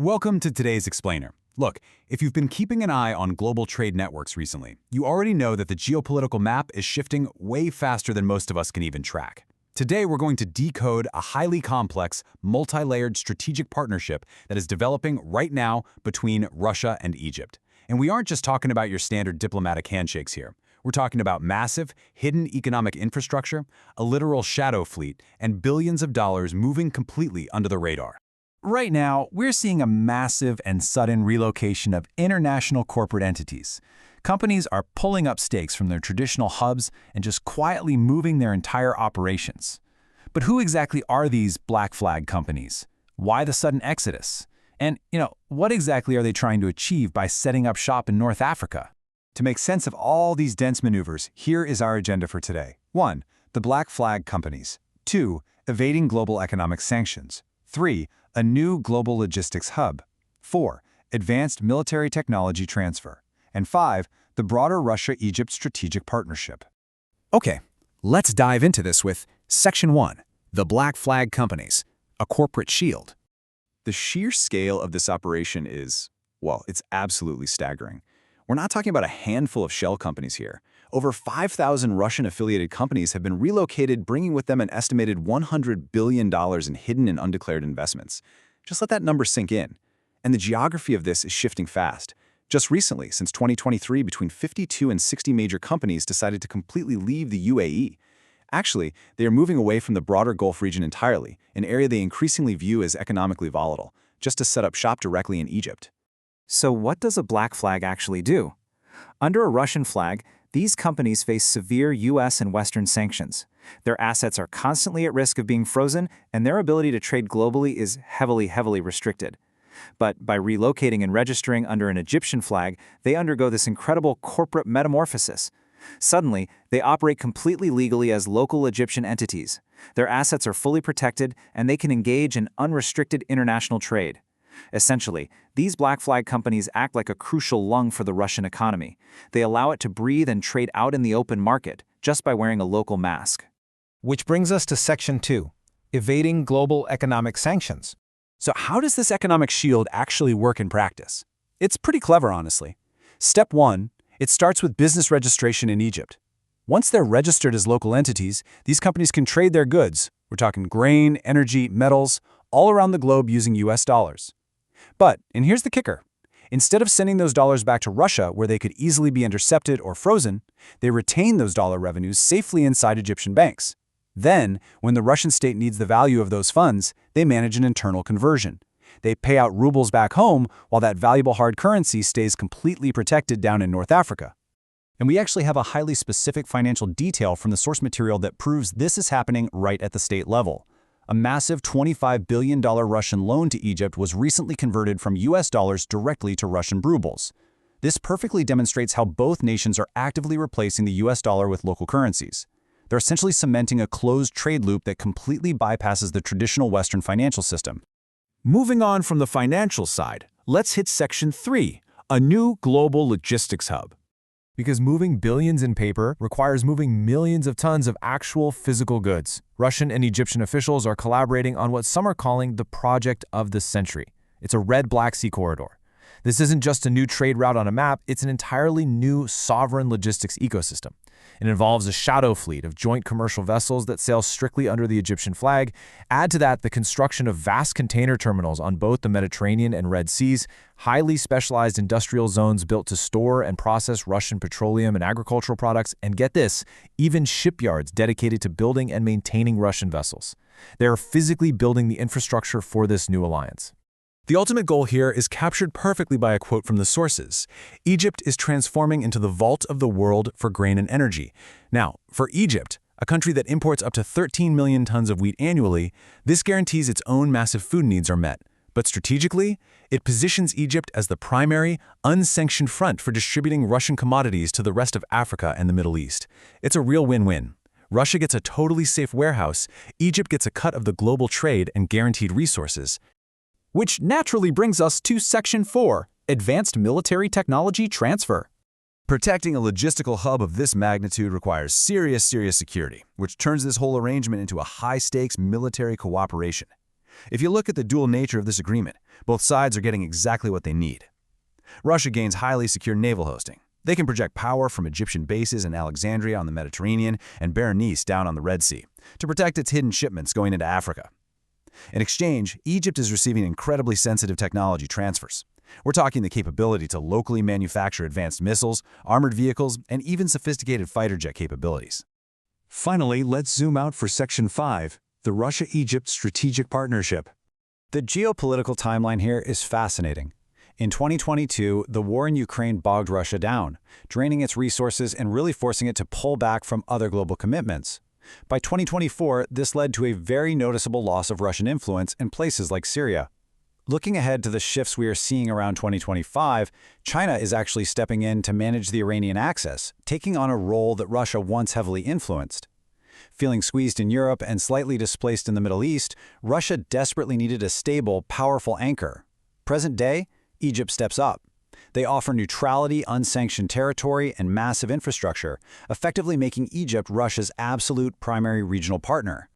Welcome to today's Explainer. Look, if you've been keeping an eye on global trade networks recently, you already know that the geopolitical map is shifting way faster than most of us can even track. Today, we're going to decode a highly complex, multi-layered strategic partnership that is developing right now between Russia and Egypt. And we aren't just talking about your standard diplomatic handshakes here. We're talking about massive, hidden economic infrastructure, a literal shadow fleet, and billions of dollars moving completely under the radar. Right now, we're seeing a massive and sudden relocation of international corporate entities. Companies are pulling up stakes from their traditional hubs and just quietly moving their entire operations. But who exactly are these black flag companies? Why the sudden exodus? And, what exactly are they trying to achieve by setting up shop in North Africa? To make sense of all these dense maneuvers, here is our agenda for today. 1. The black flag companies. 2. Evading global economic sanctions. 3. A new global logistics hub. 4. Advanced military technology transfer. And 5. The broader Russia-Egypt strategic partnership. Okay, let's dive into this with Section 1, the black flag companies, a corporate shield. The sheer scale of this operation is, well, it's absolutely staggering. We're not talking about a handful of shell companies here. Over 5,000 Russian-affiliated companies have been relocated, bringing with them an estimated $100 billion in hidden and undeclared investments. Just let that number sink in. And the geography of this is shifting fast. Just recently, since 2023, between 52 and 60 major companies decided to completely leave the UAE. Actually, they are moving away from the broader Gulf region entirely, an area they increasingly view as economically volatile, just to set up shop directly in Egypt. So what does a black flag actually do? Under a Russian flag, these companies face severe U.S. and Western sanctions. Their assets are constantly at risk of being frozen, and their ability to trade globally is heavily restricted. But by relocating and registering under an Egyptian flag, they undergo this incredible corporate metamorphosis. Suddenly, they operate completely legally as local Egyptian entities. Their assets are fully protected, and they can engage in unrestricted international trade. Essentially, these black flag companies act like a crucial lung for the Russian economy. They allow it to breathe and trade out in the open market just by wearing a local mask. Which brings us to Section 2, evading global economic sanctions. So how does this economic shield actually work in practice? It's pretty clever, honestly. Step 1, it starts with business registration in Egypt. Once they're registered as local entities, these companies can trade their goods, we're talking grain, energy, metals, all around the globe using US dollars. But, and here's the kicker, instead of sending those dollars back to Russia where they could easily be intercepted or frozen, they retain those dollar revenues safely inside Egyptian banks. Then, when the Russian state needs the value of those funds, they manage an internal conversion. They pay out rubles back home while that valuable hard currency stays completely protected down in North Africa. And we actually have a highly specific financial detail from the source material that proves this is happening right at the state level. A massive $25 billion Russian loan to Egypt was recently converted from US dollars directly to Russian rubles. This perfectly demonstrates how both nations are actively replacing the US dollar with local currencies. They're essentially cementing a closed trade loop that completely bypasses the traditional Western financial system. Moving on from the financial side, let's hit Section 3, a new global logistics hub. Because moving billions in paper requires moving millions of tons of actual physical goods. Russian and Egyptian officials are collaborating on what some are calling the project of the century. It's a red Black Sea corridor. This isn't just a new trade route on a map, it's an entirely new sovereign logistics ecosystem. It involves a shadow fleet of joint commercial vessels that sail strictly under the Egyptian flag. Add to that the construction of vast container terminals on both the Mediterranean and Red Seas, highly specialized industrial zones built to store and process Russian petroleum and agricultural products, and get this, even shipyards dedicated to building and maintaining Russian vessels. They are physically building the infrastructure for this new alliance. The ultimate goal here is captured perfectly by a quote from the sources. Egypt is transforming into the vault of the world for grain and energy. Now, for Egypt, a country that imports up to 13 million tons of wheat annually, this guarantees its own massive food needs are met. But strategically, it positions Egypt as the primary, unsanctioned front for distributing Russian commodities to the rest of Africa and the Middle East. It's a real win-win. Russia gets a totally safe warehouse, Egypt gets a cut of the global trade and guaranteed resources. Which naturally brings us to Section 4, Advanced Military Technology Transfer. Protecting a logistical hub of this magnitude requires serious security, which turns this whole arrangement into a high-stakes military cooperation. If you look at the dual nature of this agreement, both sides are getting exactly what they need. Russia gains highly secure naval hosting. They can project power from Egyptian bases in Alexandria on the Mediterranean and Berenice down on the Red Sea to protect its hidden shipments going into Africa. In exchange, Egypt is receiving incredibly sensitive technology transfers. We're talking the capability to locally manufacture advanced missiles, armored vehicles, and even sophisticated fighter jet capabilities. Finally, let's zoom out for Section 5, the Russia-Egypt Strategic Partnership. The geopolitical timeline here is fascinating. In 2022, the war in Ukraine bogged Russia down, draining its resources and really forcing it to pull back from other global commitments. By 2024, this led to a very noticeable loss of Russian influence in places like Syria. Looking ahead to the shifts we are seeing around 2025, China is actually stepping in to manage the Iranian axis, taking on a role that Russia once heavily influenced. Feeling squeezed in Europe and slightly displaced in the Middle East, Russia desperately needed a stable, powerful anchor. Present day, Egypt steps up. They offer neutrality, unsanctioned territory, and massive infrastructure, effectively making Egypt Russia's absolute primary regional partner.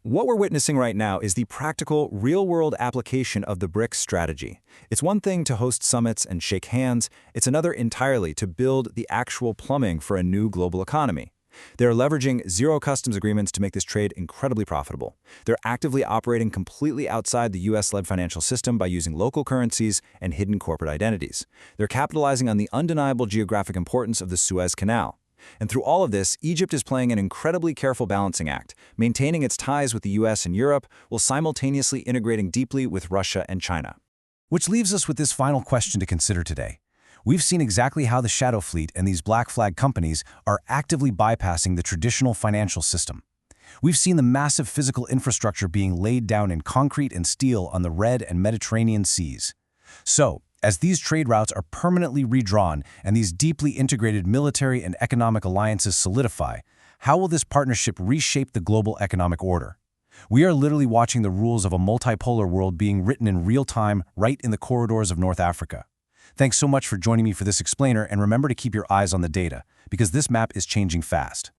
What we're witnessing right now is the practical, real-world application of the BRICS strategy. It's one thing to host summits and shake hands, it's another entirely to build the actual plumbing for a new global economy. They're leveraging zero customs agreements to make this trade incredibly profitable. They're actively operating completely outside the US-led financial system by using local currencies and hidden corporate identities. They're capitalizing on the undeniable geographic importance of the Suez Canal. And through all of this, Egypt is playing an incredibly careful balancing act, maintaining its ties with the US and Europe while simultaneously integrating deeply with Russia and China. Which leaves us with this final question to consider today. We've seen exactly how the shadow fleet and these black flag companies are actively bypassing the traditional financial system. We've seen the massive physical infrastructure being laid down in concrete and steel on the Red and Mediterranean seas. So, as these trade routes are permanently redrawn and these deeply integrated military and economic alliances solidify, how will this partnership reshape the global economic order? We are literally watching the rules of a multipolar world being written in real time right in the corridors of North Africa. Thanks so much for joining me for this explainer, and remember to keep your eyes on the data, because this map is changing fast.